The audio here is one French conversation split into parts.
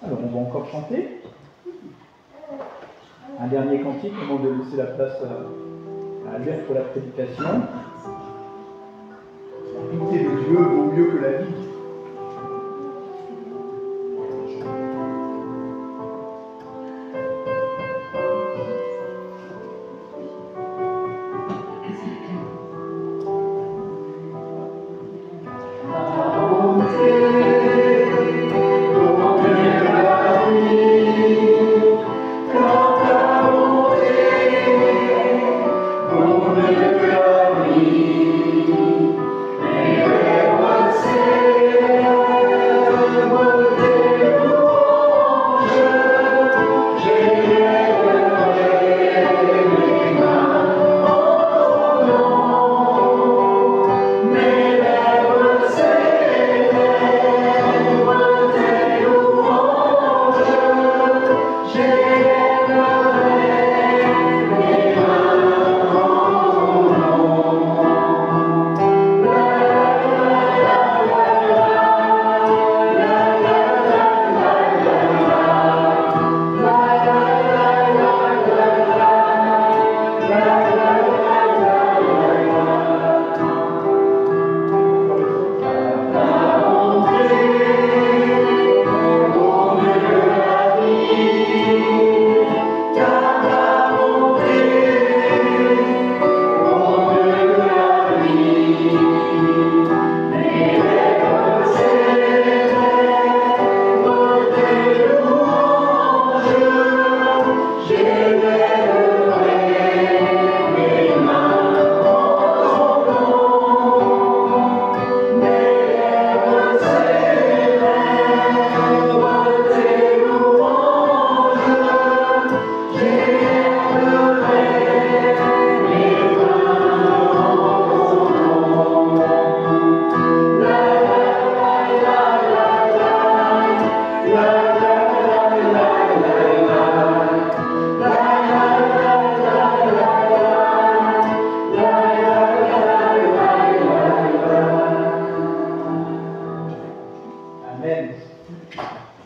Alors, on va encore chanter. Un dernier cantique avant de laisser la place à Albert pour la prédication. Douter de Dieu vaut mieux que la vie.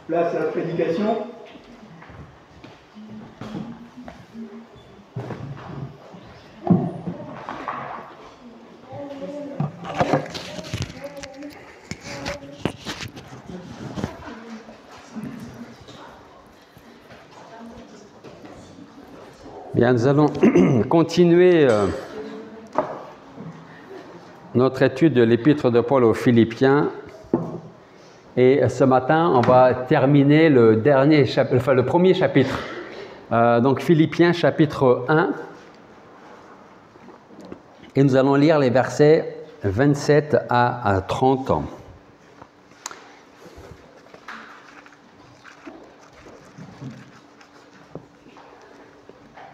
Place à la prédication. Bien, nous allons continuer notre étude de l'épître de Paul aux Philippiens. Et ce matin, on va terminer le premier chapitre. Donc Philippiens chapitre 1. Et nous allons lire les versets 27 à 30.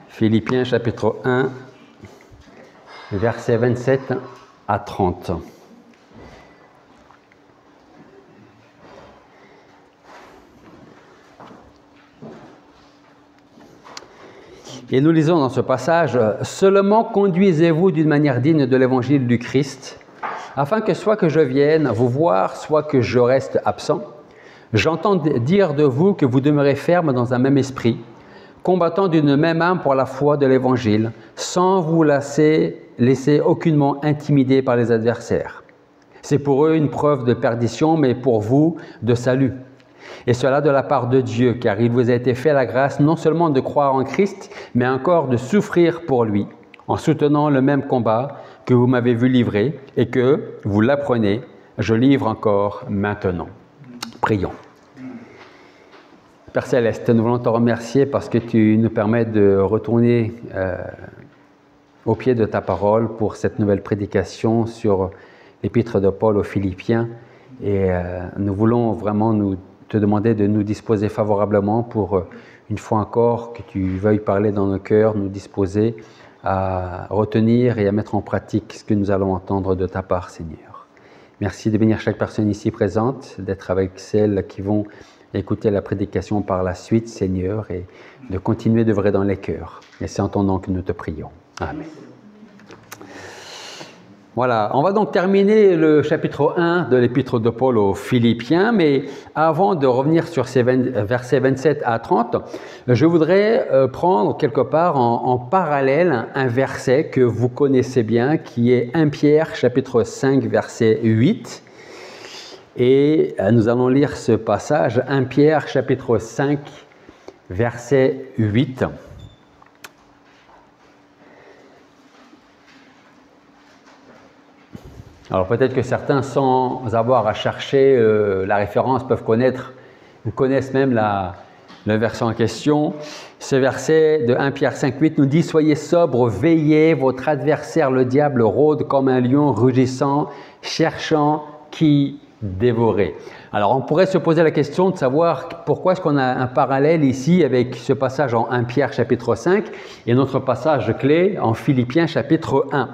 Philippiens chapitre 1, versets 27 à 30. Et nous lisons dans ce passage, « Seulement conduisez-vous d'une manière digne de l'évangile du Christ, afin que soit que je vienne vous voir, soit que je reste absent. J'entends dire de vous que vous demeurez ferme dans un même esprit, combattant d'une même âme pour la foi de l'évangile, sans vous laisser aucunement intimider par les adversaires. C'est pour eux une preuve de perdition, mais pour vous de salut. Et cela de la part de Dieu, car il vous a été fait la grâce non seulement de croire en Christ, mais encore de souffrir pour lui, en soutenant le même combat que vous m'avez vu livrer et que, vous l'apprenez, je livre encore maintenant. » Prions. Père Céleste, nous voulons te remercier parce que tu nous permets de retourner au pied de ta parole pour cette nouvelle prédication sur l'épître de Paul aux Philippiens. Et nous voulons vraiment te demander de nous disposer favorablement pour, une fois encore, que tu veuilles parler dans nos cœurs, nous disposer à retenir et à mettre en pratique ce que nous allons entendre de ta part, Seigneur. Merci de bénir chaque personne ici présente, d'être avec celles qui vont écouter la prédication par la suite, Seigneur, et de continuer d'œuvrer dans les cœurs. Et c'est en ton nom que nous te prions. Amen. Voilà, on va donc terminer le chapitre 1 de l'épître de Paul aux Philippiens, mais avant de revenir sur ces versets 27 à 30, je voudrais prendre quelque part en parallèle un verset que vous connaissez bien, qui est 1 Pierre chapitre 5 verset 8. Et nous allons lire ce passage, 1 Pierre chapitre 5 verset 8. Alors peut-être que certains, sans avoir à chercher la référence, peuvent connaître, ou connaissent même le verset en question. Ce verset de 1 Pierre 5,8 nous dit « Soyez sobres, veillez, votre adversaire le diable rôde comme un lion rugissant, cherchant qui dévorer. » Alors on pourrait se poser la question de savoir pourquoi est-ce qu'on a un parallèle ici avec ce passage en 1 Pierre chapitre 5 et notre passage clé en Philippiens chapitre 1.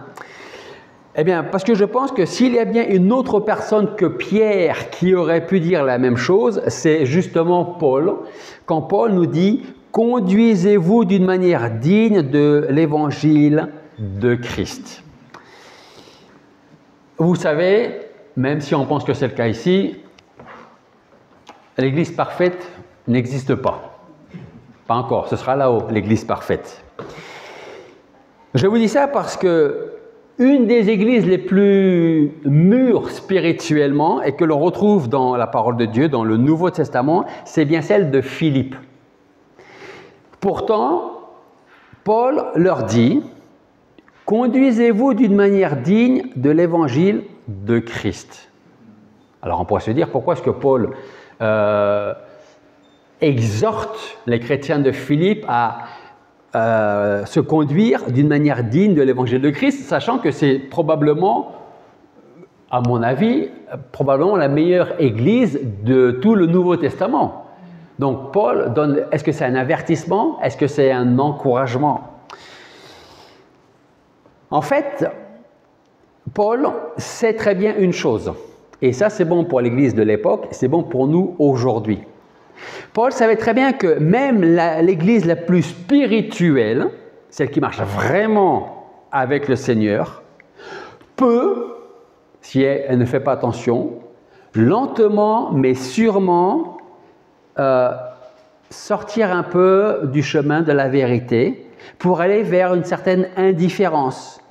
Eh bien, parce que je pense que s'il y a bien une autre personne que Pierre qui aurait pu dire la même chose, c'est justement Paul. Quand Paul nous dit « Conduisez-vous d'une manière digne de l'évangile de Christ ». Vous savez, même si on pense que c'est le cas ici, l'Église parfaite n'existe pas. Pas encore, ce sera là-haut, l'Église parfaite. Je vous dis ça parce que une des églises les plus mûres spirituellement et que l'on retrouve dans la parole de Dieu, dans le Nouveau Testament, c'est bien celle de Philippe. Pourtant, Paul leur dit « Conduisez-vous d'une manière digne de l'évangile de Christ ». Alors on pourrait se dire pourquoi est-ce que Paul exhorte les chrétiens de Philippe à se conduire d'une manière digne de l'évangile de Christ, sachant que c'est probablement, à mon avis, probablement la meilleure église de tout le Nouveau Testament. Donc Paul donne, est-ce que c'est un avertissement? Est-ce que c'est un encouragement? En fait, Paul sait très bien une chose, et ça c'est bon pour l'église de l'époque, c'est bon pour nous aujourd'hui. Paul savait très bien que même l'église la plus spirituelle, celle qui marche vraiment avec le Seigneur, peut, si elle ne fait pas attention, lentement mais sûrement sortir un peu du chemin de la vérité pour aller vers une certaine indifférence.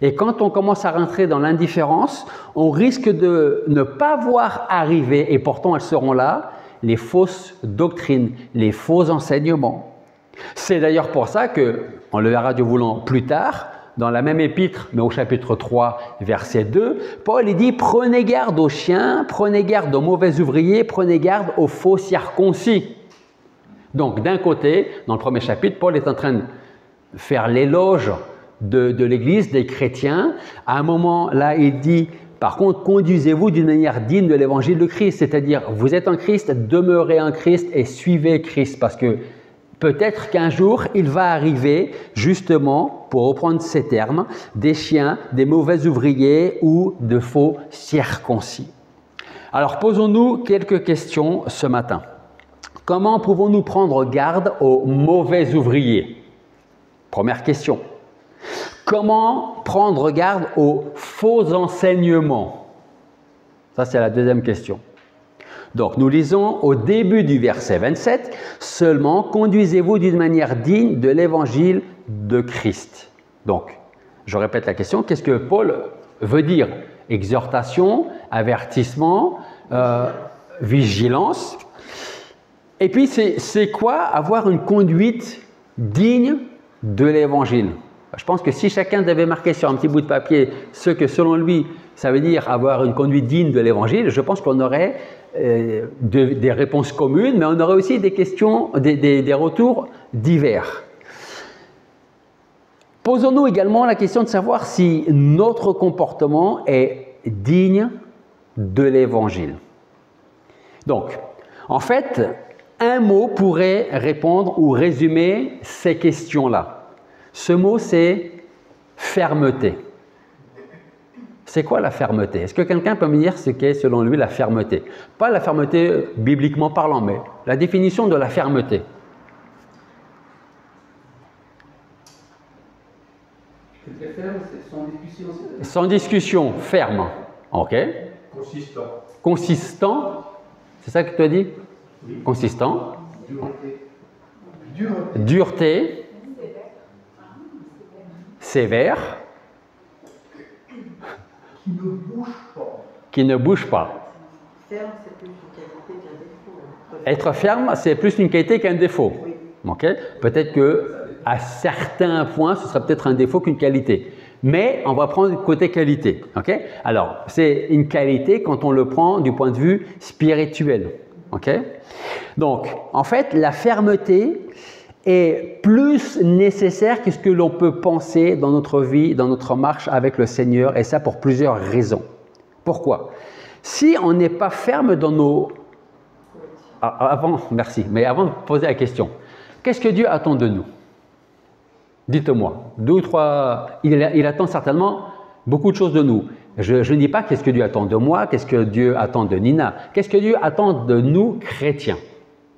Et quand on commence à rentrer dans l'indifférence, on risque de ne pas voir arriver, et pourtant elles seront là, les fausses doctrines, les faux enseignements. C'est d'ailleurs pour ça que, on le verra Dieu voulant plus tard, dans la même épître, mais au chapitre 3, verset 2, Paul il dit « Prenez garde aux chiens, prenez garde aux mauvais ouvriers, prenez garde aux faux circoncis. » Donc d'un côté, dans le premier chapitre, Paul est en train de faire l'éloge de l'Église, des chrétiens. À un moment, là, il dit « Par contre, conduisez-vous d'une manière digne de l'évangile de Christ. » C'est-à-dire, vous êtes en Christ, demeurez en Christ et suivez Christ. Parce que peut-être qu'un jour, il va arriver, justement, pour reprendre ces termes, des chiens, des mauvais ouvriers ou de faux circoncis. Alors, posons-nous quelques questions ce matin. Comment pouvons-nous prendre garde aux mauvais ouvriers? Première question. Comment prendre garde aux faux enseignements? Ça, c'est la deuxième question. Donc, nous lisons au début du verset 27, « Seulement, conduisez-vous d'une manière digne de l'évangile de Christ. » Donc, je répète la question, qu'est-ce que Paul veut dire? Exhortation, avertissement, vigilance. Et puis, c'est quoi avoir une conduite digne de l'évangile? Je pense que si chacun devait marquer sur un petit bout de papier ce que selon lui, ça veut dire avoir une conduite digne de l'évangile, je pense qu'on aurait des réponses communes, mais on aurait aussi des questions, des retours divers. Posons-nous également la question de savoir si notre comportement est digne de l'évangile. Donc, en fait, un mot pourrait répondre ou résumer ces questions-là. Ce mot, c'est fermeté. C'est quoi la fermeté? Est-ce que quelqu'un peut me dire ce qu'est selon lui la fermeté? Pas la fermeté bibliquement parlant, mais la définition de la fermeté. Être ferme, Sans discussion, ferme. Ok. Consistant. Consistant, c'est ça que tu as dit? Oui. Consistant. Dureté. Dureté. Dureté. Sévère. Qui ne bouge pas. Qui ne bouge pas. Ferme, c'est plus une qualité qu'un défaut. Être ferme, c'est plus une qualité qu'un défaut. Oui. Ok. Peut-être que à certains points, ce sera peut-être un défaut qu'une qualité. Mais on va prendre le côté qualité. Ok. Alors, c'est une qualité quand on le prend du point de vue spirituel. Ok. Donc, en fait, la fermeté est plus nécessaire que ce que l'on peut penser dans notre vie, dans notre marche avec le Seigneur, et ça pour plusieurs raisons. Pourquoi? Si on n'est pas ferme dans nos... Merci, mais avant de poser la question, qu'est-ce que Dieu attend de nous? Dites-moi, 2 ou 3... Il attend certainement beaucoup de choses de nous. Je ne dis pas qu'est-ce que Dieu attend de moi, qu'est-ce que Dieu attend de Nina. Qu'est-ce que Dieu attend de nous, chrétiens?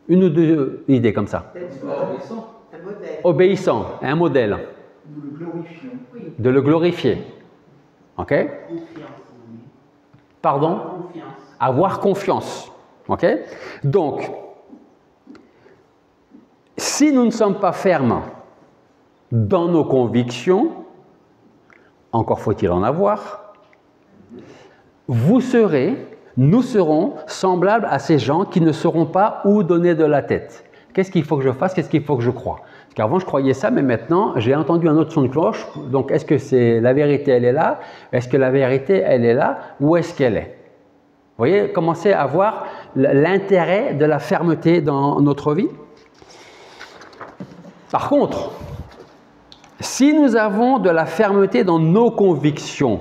1 ou 2 idées comme ça. Obéissant. Un modèle. Obéissant, un modèle. Nous le glorifions. De le glorifier. Ok? Confiance. Pardon? Confiance. Avoir confiance. Ok? Donc, si nous ne sommes pas fermes dans nos convictions, encore faut-il en avoir, nous serons semblables à ces gens qui ne sauront pas où donner de la tête. Qu'est-ce qu'il faut que je fasse? Qu'est-ce qu'il faut que je croie? Parce qu'avant, je croyais ça, mais maintenant, j'ai entendu un autre son de cloche. Donc, est-ce que c'est la vérité, elle est là? Est-ce que la vérité, elle est là? Où est-ce qu'elle est? Vous voyez, commencez à voir l'intérêt de la fermeté dans notre vie. Par contre, si nous avons de la fermeté dans nos convictions,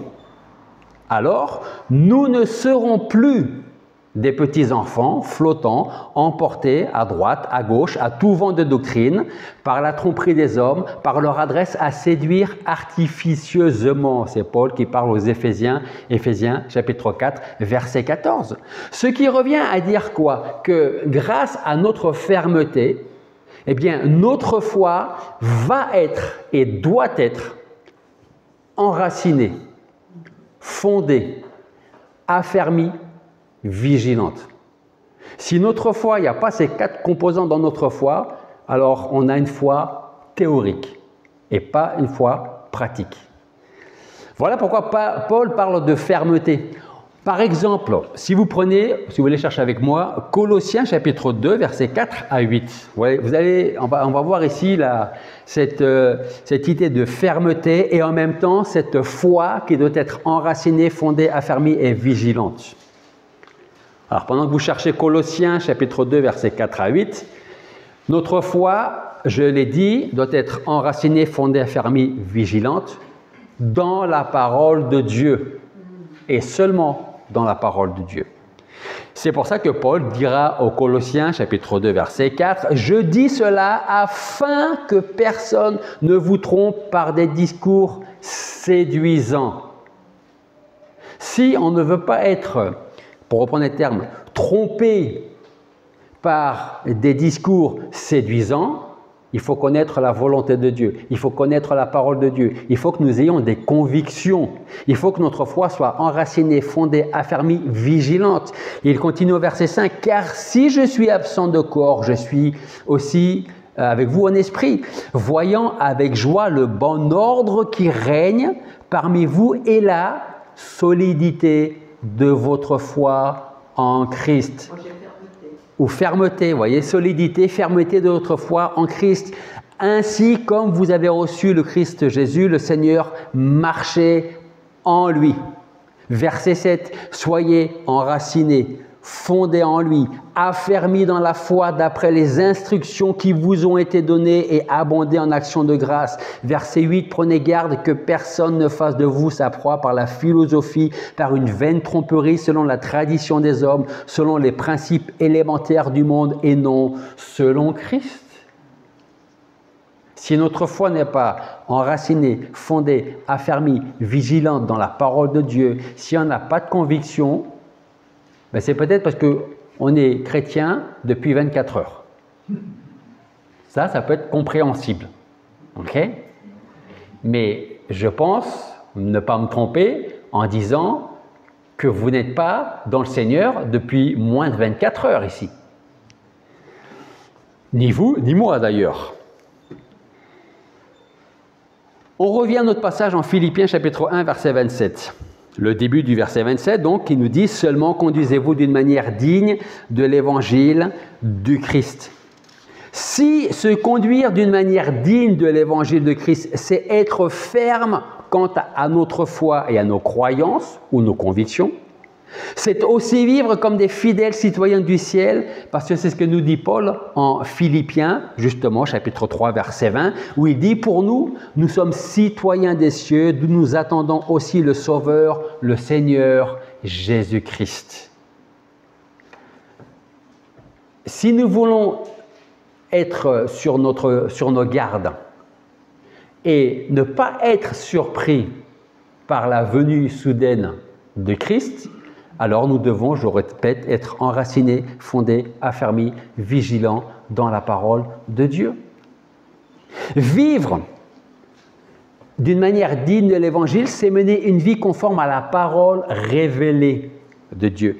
alors nous ne serons plus des petits-enfants flottants, emportés à droite, à gauche, à tout vent de doctrine, par la tromperie des hommes, par leur adresse à séduire artificieusement. C'est Paul qui parle aux Éphésiens, Éphésiens chapitre 4, verset 14. Ce qui revient à dire quoi? Que grâce à notre fermeté, eh bien, notre foi va être et doit être enracinée, fondée, affermie, vigilante. Si notre foi, il n'y a pas ces 4 composants dans notre foi, alors on a une foi théorique et pas une foi pratique. Voilà pourquoi Paul parle de fermeté. Par exemple, si vous voulez chercher avec moi, Colossiens chapitre 2, versets 4 à 8. On va voir ici cette idée de fermeté et en même temps cette foi qui doit être enracinée, fondée, affermie et vigilante. Alors pendant que vous cherchez Colossiens chapitre 2, versets 4 à 8, notre foi, je l'ai dit, doit être enracinée, fondée, affermie, vigilante dans la parole de Dieu et seulement dans la parole de Dieu. C'est pour ça que Paul dira aux Colossiens, chapitre 2, verset 4, « Je dis cela afin que personne ne vous trompe par des discours séduisants. » Si on ne veut pas être, pour reprendre les termes, trompé par des discours séduisants, il faut connaître la volonté de Dieu, il faut connaître la parole de Dieu, il faut que nous ayons des convictions, il faut que notre foi soit enracinée, fondée, affermie, vigilante. Il continue au verset 5, « Car si je suis absent de corps, je suis aussi avec vous en esprit, voyant avec joie le bon ordre qui règne parmi vous et la solidité de votre foi en Christ. » Ou fermeté, vous voyez, solidité, fermeté de votre foi en Christ. Ainsi comme vous avez reçu le Christ Jésus, le Seigneur, marchez en lui. Verset 7, soyez enracinés, fondés en lui, affermis dans la foi d'après les instructions qui vous ont été données et abondez en actions de grâce. Verset 8, prenez garde que personne ne fasse de vous sa proie par la philosophie, par une vaine tromperie selon la tradition des hommes, selon les principes élémentaires du monde et non selon Christ. Si notre foi n'est pas enracinée, fondée, affermie, vigilante dans la parole de Dieu, si on n'a pas de conviction, ben c'est peut-être parce qu'on est chrétien depuis 24 heures. Ça peut être compréhensible. Okay? Mais je pense ne pas me tromper en disant que vous n'êtes pas dans le Seigneur depuis moins de 24 heures ici. Ni vous, ni moi d'ailleurs. On revient à notre passage en Philippiens chapitre 1, verset 27. Le début du verset 27, donc, qui nous dit « Seulement conduisez-vous d'une manière digne de l'évangile du Christ ». Si se conduire d'une manière digne de l'évangile de Christ, c'est être ferme quant à notre foi et à nos croyances ou nos convictions, c'est aussi vivre comme des fidèles citoyens du ciel, parce que c'est ce que nous dit Paul en Philippiens, justement, chapitre 3, verset 20, où il dit « Pour nous, nous sommes citoyens des cieux, d'où nous attendons aussi le Sauveur, le Seigneur Jésus-Christ. » Si nous voulons être sur nos gardes et ne pas être surpris par la venue soudaine de Christ, alors nous devons, je répète, être enracinés, fondés, affermis, vigilants dans la parole de Dieu. Vivre d'une manière digne de l'Évangile, c'est mener une vie conforme à la parole révélée de Dieu.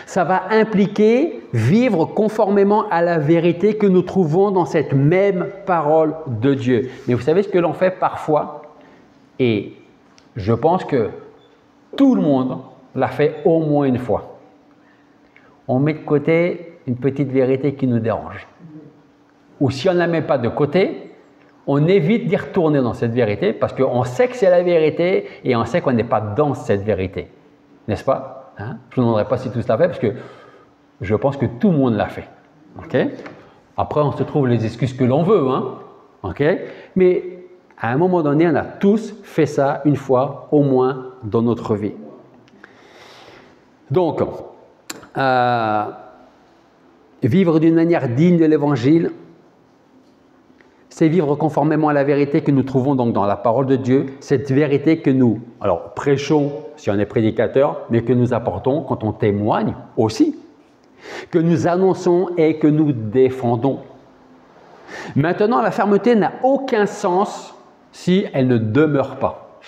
Ça va impliquer vivre conformément à la vérité que nous trouvons dans cette même parole de Dieu. Mais vous savez ce que l'on fait parfois, et je pense que tout le monde l'a fait au moins une fois. On met de côté une petite vérité qui nous dérange. Ou si on ne la met pas de côté, on évite d'y retourner dans cette vérité parce qu'on sait que c'est la vérité et on sait qu'on n'est pas dans cette vérité. N'est-ce pas? Hein? Je ne vous demanderai pas si tous l'ont fait parce que je pense que tout le monde l'a fait. Okay? Après, on se trouve les excuses que l'on veut. Hein? Okay? Mais à un moment donné, on a tous fait ça une fois au moins dans notre vie. Donc, vivre d'une manière digne de l'Évangile, c'est vivre conformément à la vérité que nous trouvons donc dans la parole de Dieu, cette vérité que nous, alors prêchons si on est prédicateur, mais que nous apportons quand on témoigne aussi, que nous annonçons et que nous défendons. Maintenant, la fermeté n'a aucun sens si elle ne demeure pas.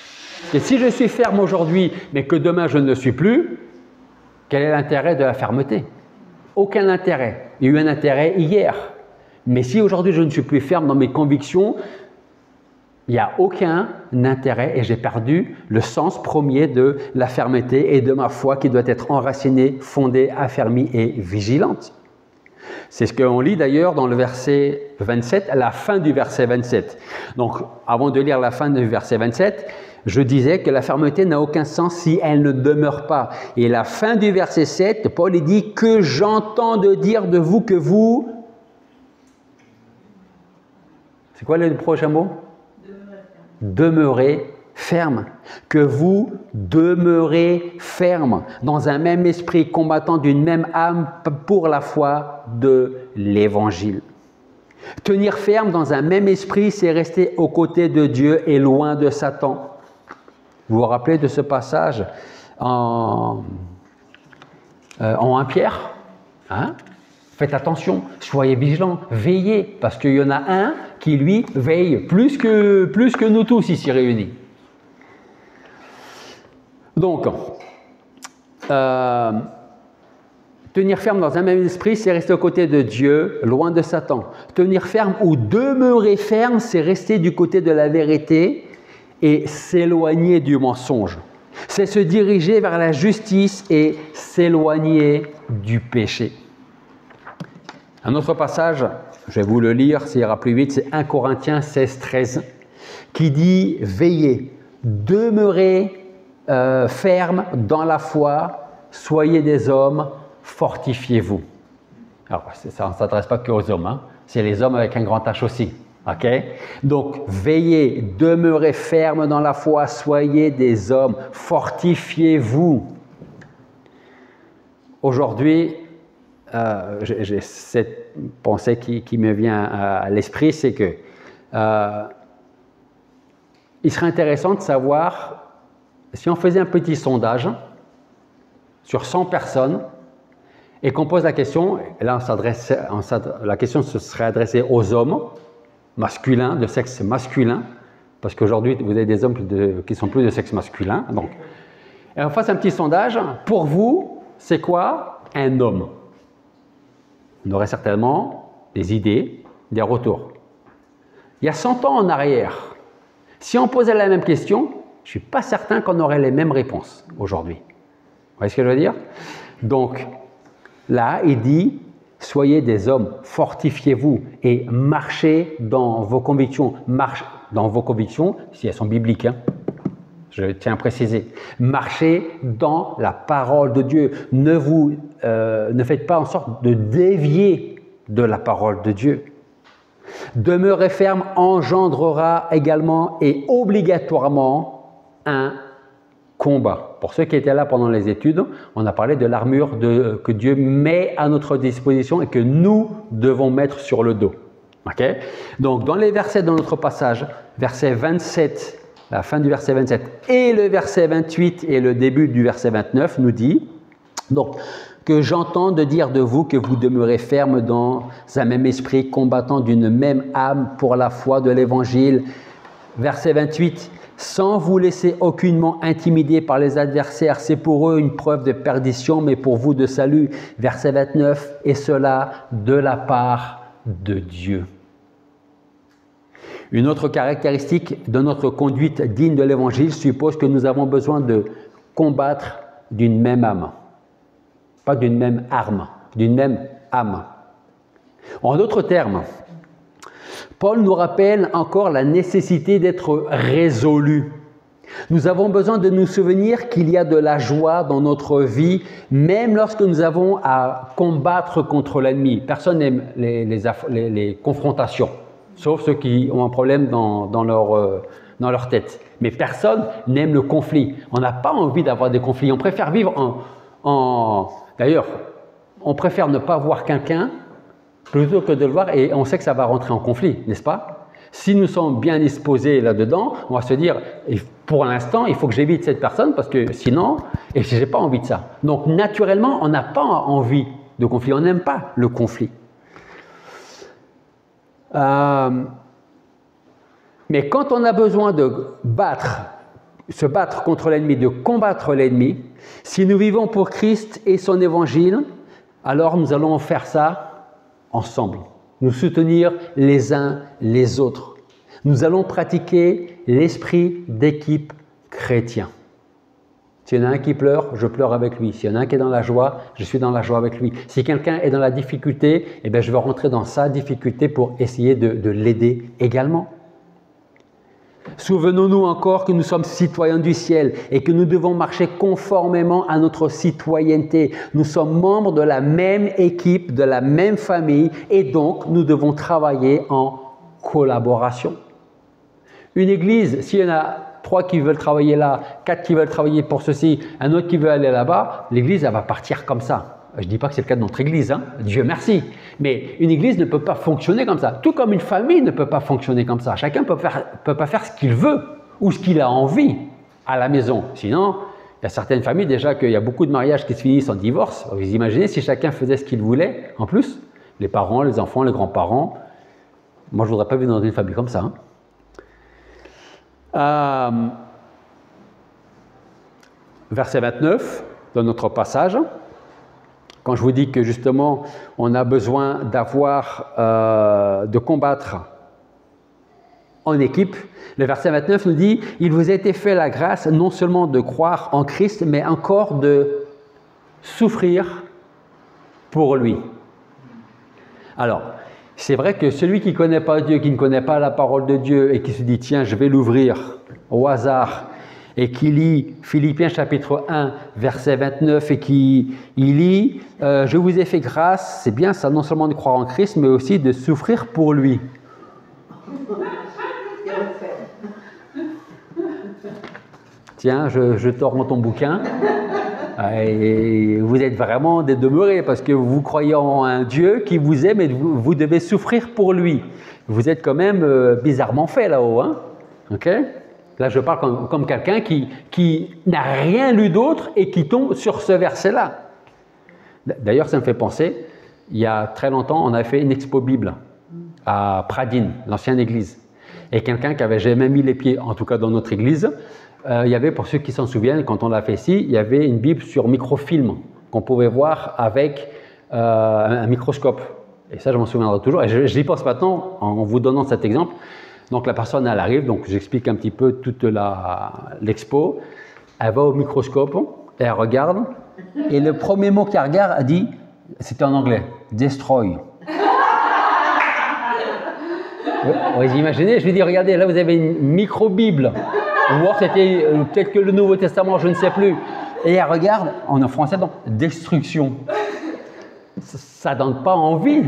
Et si je suis ferme aujourd'hui, mais que demain je ne le suis plus, quel est l'intérêt de la fermeté? Aucun intérêt. Il y a eu un intérêt hier. Mais si aujourd'hui je ne suis plus ferme dans mes convictions, il n'y a aucun intérêt et j'ai perdu le sens premier de la fermeté et de ma foi qui doit être enracinée, fondée, affermie et vigilante. C'est ce qu'on lit d'ailleurs dans le verset 27, à la fin du verset 27. Donc, avant de lire la fin du verset 27, je disais que la fermeté n'a aucun sens si elle ne demeure pas. Et la fin du verset 7, Paul dit « Que j'entends de dire de vous que vous… » C'est quoi le prochain mot? Demeurez ferme. Que vous demeurez ferme dans un même esprit, combattant d'une même âme pour la foi de l'Évangile. Tenir ferme dans un même esprit, c'est rester aux côtés de Dieu et loin de Satan. Vous vous rappelez de ce passage en 1 Pierre, hein? Faites attention, soyez vigilants, veillez, parce qu'il y en a un qui, lui, veille plus que nous tous ici réunis. Donc, tenir ferme dans un même esprit, c'est rester aux côtés de Dieu, loin de Satan. Tenir ferme ou demeurer ferme, c'est rester du côté de la vérité et s'éloigner du mensonge. C'est se diriger vers la justice et s'éloigner du péché. Un autre passage, je vais vous le lire, ça ira plus vite, c'est 1 Corinthiens 16, 13, qui dit « Veillez, demeurez ferme dans la foi, soyez des hommes, fortifiez-vous. » Alors, ça ne s'adresse pas qu'aux hommes, hein, c'est les hommes avec un grand H aussi. Okay? Donc, veillez, demeurez ferme dans la foi, soyez des hommes, fortifiez-vous. Aujourd'hui, j'ai cette pensée qui me vient à l'esprit, c'est que il serait intéressant de savoir si on faisait un petit sondage sur 100 personnes et qu'on pose la question, et là la question se serait adressée aux hommes masculins, de sexe masculin, Parce qu'aujourd'hui, vous avez des hommes qui sont plus de sexe masculin. Donc, et on fasse un petit sondage. Pour vous, c'est quoi un homme? On aurait certainement des idées, des retours. Il y a 100 ans en arrière, si on posait la même question, je ne suis pas certain qu'on aurait les mêmes réponses aujourd'hui. Vous voyez ce que je veux dire? Donc, là, il dit, soyez des hommes, fortifiez-vous et marchez dans vos convictions. Marchez dans vos convictions, si elles sont bibliques, hein. Je tiens à préciser. Marchez dans la parole de Dieu. Ne faites pas en sorte de dévier de la parole de Dieu. Demeurer ferme engendrera également et obligatoirement un combat. Pour ceux qui étaient là pendant les études, on a parlé de l'armure que Dieu met à notre disposition et que nous devons mettre sur le dos. Okay? Donc, dans les versets de notre passage, verset 27, la fin du verset 27 et le verset 28 et le début du verset 29 nous dit donc, que j'entends de dire de vous que vous demeurez ferme dans un même esprit, combattant d'une même âme pour la foi de l'Évangile. Verset 28, sans vous laisser aucunement intimider par les adversaires, c'est pour eux une preuve de perdition, mais pour vous de salut. Verset 29, et cela de la part de Dieu. Une autre caractéristique de notre conduite digne de l'Évangile suppose que nous avons besoin de combattre d'une même âme. Pas d'une même arme, d'une même âme. En d'autres termes, Paul nous rappelle encore la nécessité d'être résolu. Nous avons besoin de nous souvenir qu'il y a de la joie dans notre vie, même lorsque nous avons à combattre contre l'ennemi. Personne n'aime les confrontations, sauf ceux qui ont un problème dans leur tête. Mais personne n'aime le conflit. On n'a pas envie d'avoir des conflits. On préfère vivre D'ailleurs, on préfère ne pas voir quelqu'un plutôt que de le voir et on sait que ça va rentrer en conflit, n'est-ce pas? Si nous sommes bien disposés là-dedans, on va se dire, pour l'instant, il faut que j'évite cette personne parce que sinon, et je n'ai pas envie de ça. Donc, naturellement, on n'a pas envie de conflit, on n'aime pas le conflit. Mais quand on a besoin de se battre contre l'ennemi, de combattre l'ennemi, si nous vivons pour Christ et son évangile, alors nous allons faire ça ensemble, nous soutenir les uns les autres. Nous allons pratiquer l'esprit d'équipe chrétien. S'il y en a un qui pleure, je pleure avec lui. S'il y en a un qui est dans la joie, je suis dans la joie avec lui. Si quelqu'un est dans la difficulté, eh bien, je vais rentrer dans sa difficulté pour essayer de l'aider également. Souvenons-nous encore que nous sommes citoyens du ciel et que nous devons marcher conformément à notre citoyenneté. Nous sommes membres de la même équipe, de la même famille et donc nous devons travailler en collaboration. Une église, s'il y en a 3 qui veulent travailler là, 4 qui veulent travailler pour ceci, un autre qui veut aller là-bas, l'église elle va partir comme ça. Je ne dis pas que c'est le cas de notre église, hein, Dieu merci. Mais une église ne peut pas fonctionner comme ça. Tout comme une famille ne peut pas fonctionner comme ça. Chacun ne peut pas faire ce qu'il veut ou ce qu'il a envie à la maison. Sinon, il y a certaines familles déjà qu'il y a beaucoup de mariages qui se finissent en divorce. Vous imaginez si chacun faisait ce qu'il voulait en plus? Les parents, les enfants, les grands-parents. Moi, je ne voudrais pas vivre dans une famille comme ça. Hein. Verset 29, dans notre passage. Quand je vous dis que justement, on a besoin de combattre en équipe, le verset 29 nous dit « Il vous a été fait la grâce non seulement de croire en Christ, mais encore de souffrir pour lui. » Alors, c'est vrai que celui qui ne connaît pas Dieu, qui ne connaît pas la parole de Dieu et qui se dit « Tiens, je vais l'ouvrir au hasard » et qui lit Philippiens chapitre 1, verset 29, et qui lit « Je vous ai fait grâce », c'est bien ça, non seulement de croire en Christ, mais aussi de souffrir pour lui. Tiens, je te rends ton bouquin, et vous êtes vraiment des demeurés, parce que vous croyez en un Dieu qui vous aime et vous devez souffrir pour lui. Vous êtes quand même bizarrement fait là-haut, hein? Ok? Là, je parle comme quelqu'un qui n'a rien lu d'autre et qui tombe sur ce verset-là. D'ailleurs, ça me fait penser, il y a très longtemps, on a fait une expo Bible à Pradine, l'ancienne église. Et quelqu'un qui avait jamais mis les pieds, en tout cas dans notre église, il y avait, pour ceux qui s'en souviennent, quand on l'a fait ici, il y avait une Bible sur microfilm qu'on pouvait voir avec un microscope. Et ça, je m'en souviendrai toujours. Et j'y pense maintenant en vous donnant cet exemple. Donc la personne, elle arrive, donc j'explique un petit peu toute l'expo. Elle va au microscope, et elle regarde. Et le premier mot qu'elle regarde, elle dit, c'était en anglais, « destroy ». Vous imaginez, je lui dis, regardez, là vous avez une micro-Bible. Ou alors c'était peut-être que le Nouveau Testament, je ne sais plus. Et elle regarde, en français, donc, destruction. Ça ne donne pas envie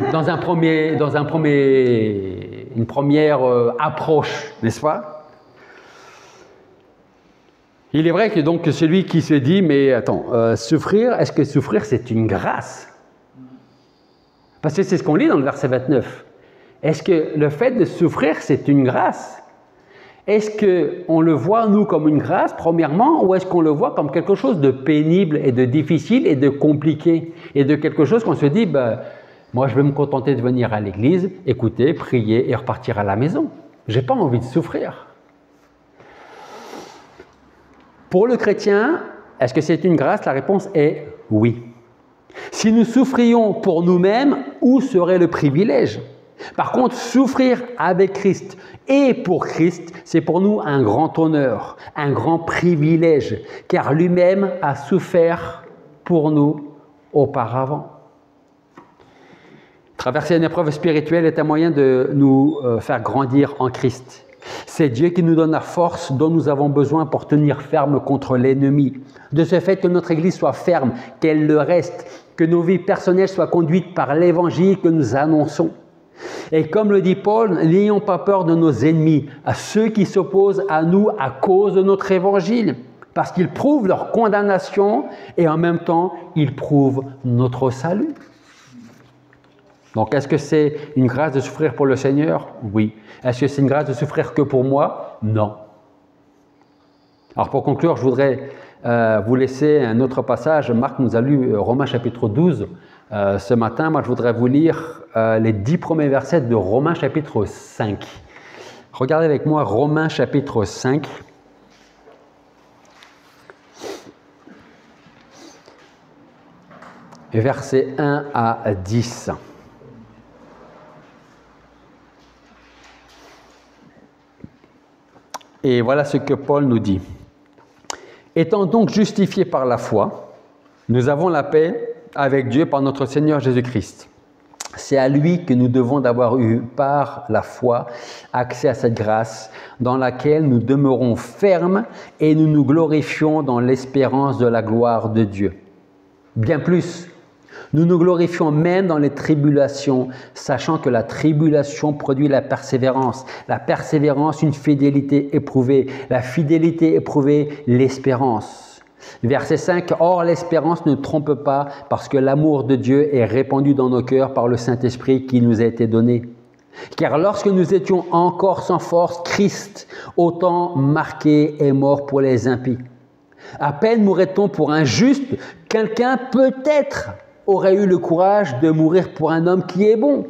une première approche, n'est-ce pas? Il est vrai que donc celui qui se dit, mais attends, souffrir, est-ce que souffrir c'est une grâce? Parce que c'est ce qu'on lit dans le verset 29. Est-ce que le fait de souffrir c'est une grâce? Est-ce qu'on le voit, nous, comme une grâce, premièrement, ou est-ce qu'on le voit comme quelque chose de pénible et de difficile et de compliqué, et de quelque chose qu'on se dit, ben, moi, je vais me contenter de venir à l'église, écouter, prier et repartir à la maison. Je n'ai pas envie de souffrir. Pour le chrétien, est-ce que c'est une grâce? La réponse est oui. Si nous souffrions pour nous-mêmes, où serait le privilège? Par contre, souffrir avec Christ et pour Christ, c'est pour nous un grand honneur, un grand privilège, car lui-même a souffert pour nous auparavant. Traverser une épreuve spirituelle est un moyen de nous faire grandir en Christ. C'est Dieu qui nous donne la force dont nous avons besoin pour tenir ferme contre l'ennemi. De ce fait que notre Église soit ferme, qu'elle le reste, que nos vies personnelles soient conduites par l'Évangile que nous annonçons. Et comme le dit Paul, n'ayons pas peur de nos ennemis, à ceux qui s'opposent à nous à cause de notre évangile, parce qu'ils prouvent leur condamnation et en même temps, ils prouvent notre salut. Donc, est-ce que c'est une grâce de souffrir pour le Seigneur? Oui. Est-ce que c'est une grâce de souffrir que pour moi? Non. Alors, pour conclure, je voudrais vous laisser un autre passage. Marc nous a lu Romains chapitre 12 ce matin. Moi, je voudrais vous lire les 10 premiers versets de Romains chapitre 5. Regardez avec moi Romains chapitre 5. Versets 1 à 10. Et voilà ce que Paul nous dit. Étant donc justifiés par la foi, nous avons la paix avec Dieu par notre Seigneur Jésus-Christ. C'est à lui que nous devons d'avoir eu par la foi accès à cette grâce dans laquelle nous demeurons fermes et nous nous glorifions dans l'espérance de la gloire de Dieu. Bien plus, nous nous glorifions même dans les tribulations, sachant que la tribulation produit la persévérance une fidélité éprouvée, la fidélité éprouvée l'espérance. Verset 5, « Or l'espérance ne trompe pas, parce que l'amour de Dieu est répandu dans nos cœurs par le Saint-Esprit qui nous a été donné. Car lorsque nous étions encore sans force, Christ, autant marqué, est mort pour les impies. À peine mourrait-on pour un juste, quelqu'un peut-être aurait eu le courage de mourir pour un homme qui est bon.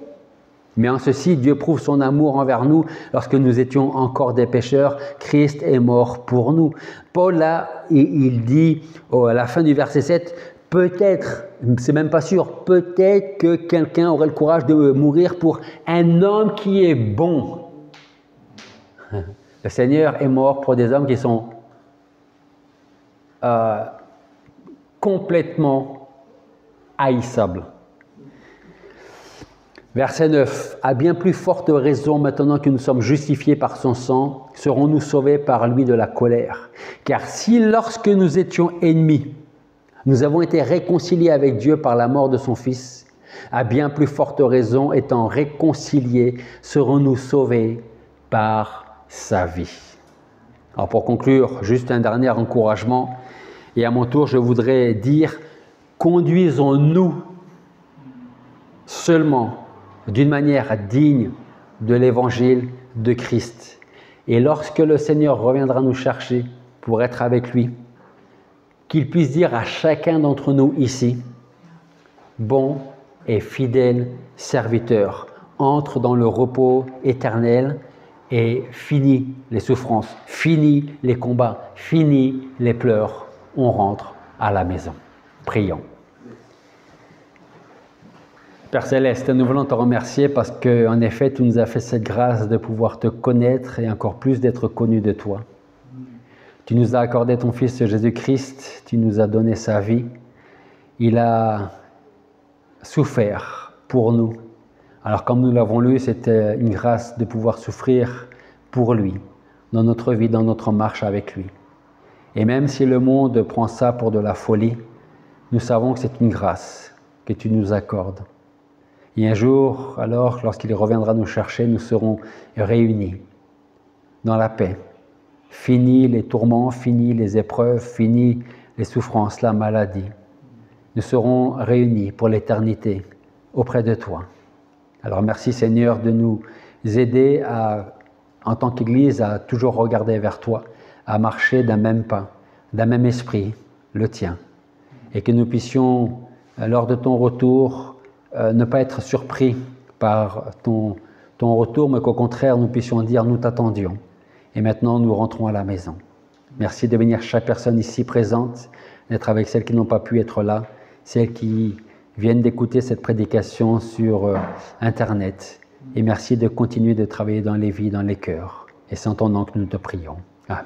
Mais en ceci, Dieu prouve son amour envers nous. Lorsque nous étions encore des pécheurs, Christ est mort pour nous. » Paul, là, il dit à la fin du verset 7, peut-être, c'est même pas sûr, peut-être que quelqu'un aurait le courage de mourir pour un homme qui est bon. Le Seigneur est mort pour des hommes qui sont complètement haïssable. Verset 9. « À bien plus forte raison, maintenant que nous sommes justifiés par son sang, serons-nous sauvés par lui de la colère. Car si lorsque nous étions ennemis, nous avons été réconciliés avec Dieu par la mort de son Fils, à bien plus forte raison, étant réconciliés, serons-nous sauvés par sa vie. » Alors pour conclure, juste un dernier encouragement. Et à mon tour, je voudrais dire, conduisons-nous seulement d'une manière digne de l'évangile de Christ. Et lorsque le Seigneur reviendra nous chercher pour être avec lui, qu'il puisse dire à chacun d'entre nous ici, « Bon et fidèle serviteur, entre dans le repos éternel et fini les souffrances, fini les combats, fini les pleurs. On rentre à la maison. Prions. Père Céleste, nous voulons te remercier parce qu'en effet, tu nous as fait cette grâce de pouvoir te connaître et encore plus d'être connu de toi. Tu nous as accordé ton Fils Jésus-Christ, tu nous as donné sa vie. Il a souffert pour nous. Alors comme nous l'avons lu, c'était une grâce de pouvoir souffrir pour lui, dans notre vie, dans notre marche avec lui. Et même si le monde prend ça pour de la folie, nous savons que c'est une grâce que tu nous accordes. Et un jour, alors, lorsqu'il reviendra nous chercher, nous serons réunis dans la paix. Fini les tourments, fini les épreuves, fini les souffrances, la maladie. Nous serons réunis pour l'éternité auprès de toi. Alors merci Seigneur de nous aider en tant qu'Église à toujours regarder vers toi, à marcher d'un même pas, d'un même esprit, le tien. Et que nous puissions, lors de ton retour, ne pas être surpris par ton retour, mais qu'au contraire, nous puissions dire, nous t'attendions. Et maintenant, nous rentrons à la maison. Merci de bénir chaque personne ici présente, d'être avec celles qui n'ont pas pu être là, celles qui viennent d'écouter cette prédication sur Internet. Et merci de continuer de travailler dans les vies, dans les cœurs. Et c'est en ton nom que nous te prions. Amen.